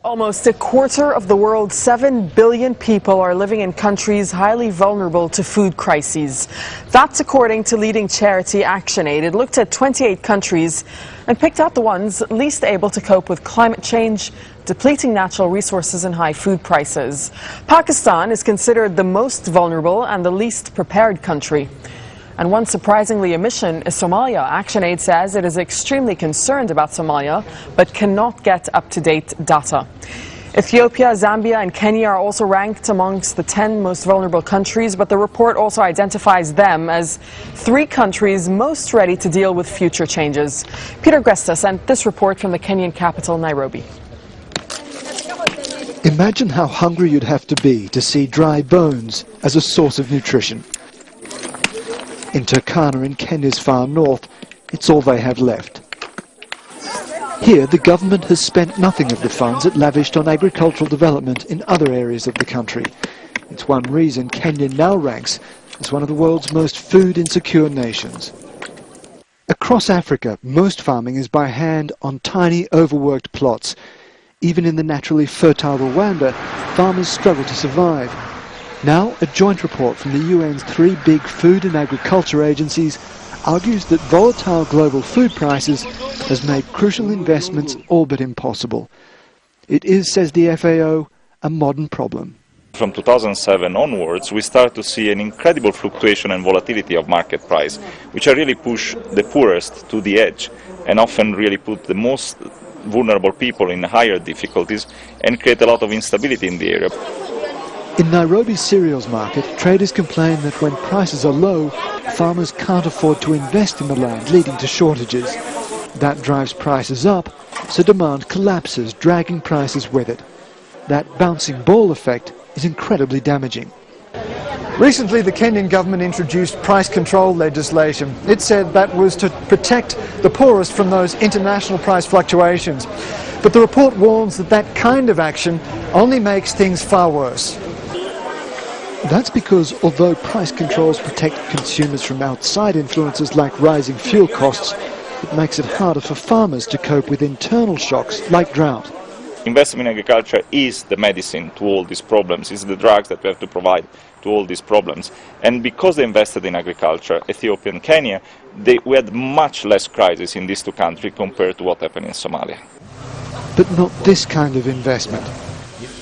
Almost a quarter of the world's 7 billion people are living in countries highly vulnerable to food crises. That's according to leading charity ActionAid. It looked at 28 countries and picked out the ones least able to cope with climate change, depleting natural resources and high food prices. Pakistan is considered the most vulnerable and the least prepared country. And one surprisingly omission is Somalia. ActionAid says it is extremely concerned about Somalia, but cannot get up-to-date data. Ethiopia, Zambia and Kenya are also ranked amongst the 10 most vulnerable countries, but the report also identifies them as 3 countries most ready to deal with future changes. Peter Gresta sent this report from the Kenyan capital, Nairobi. Imagine how hungry you'd have to be to see dry bones as a source of nutrition. In Turkana in Kenya's far north, it's all they have left. Here, the government has spent nothing of the funds it lavished on agricultural development in other areas of the country. It's one reason Kenya now ranks as one of the world's most food-insecure nations. Across Africa, most farming is by hand on tiny, overworked plots. Even in the naturally fertile Rwanda, farmers struggle to survive. Now, a joint report from the UN's 3 big food and agriculture agencies argues that volatile global food prices has made crucial investments all but impossible. It is, says the FAO, a modern problem. From 2007 onwards, we start to see an incredible fluctuation and volatility of market price, which really push the poorest to the edge and often really put the most vulnerable people in higher difficulties and create a lot of instability in the area. In Nairobi's cereals market, traders complain that when prices are low, farmers can't afford to invest in the land, leading to shortages. That drives prices up, so demand collapses, dragging prices with it. That bouncing ball effect is incredibly damaging. Recently, the Kenyan government introduced price control legislation. It said that was to protect the poorest from those international price fluctuations. But the report warns that that kind of action only makes things far worse. That's because although price controls protect consumers from outside influences like rising fuel costs, it makes it harder for farmers to cope with internal shocks like drought. Investment in agriculture is the medicine to all these problems, is the drugs that we have to provide to all these problems. And because they invested in agriculture, Ethiopia and Kenya, we had much less crisis in these 2 countries compared to what happened in Somalia. But not this kind of investment.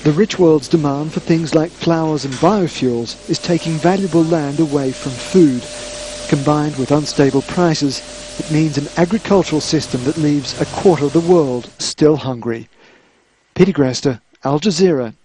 The rich world's demand for things like flowers and biofuels is taking valuable land away from food. Combined with unstable prices, it means an agricultural system that leaves a quarter of the world still hungry. Peter Gresta, Al Jazeera.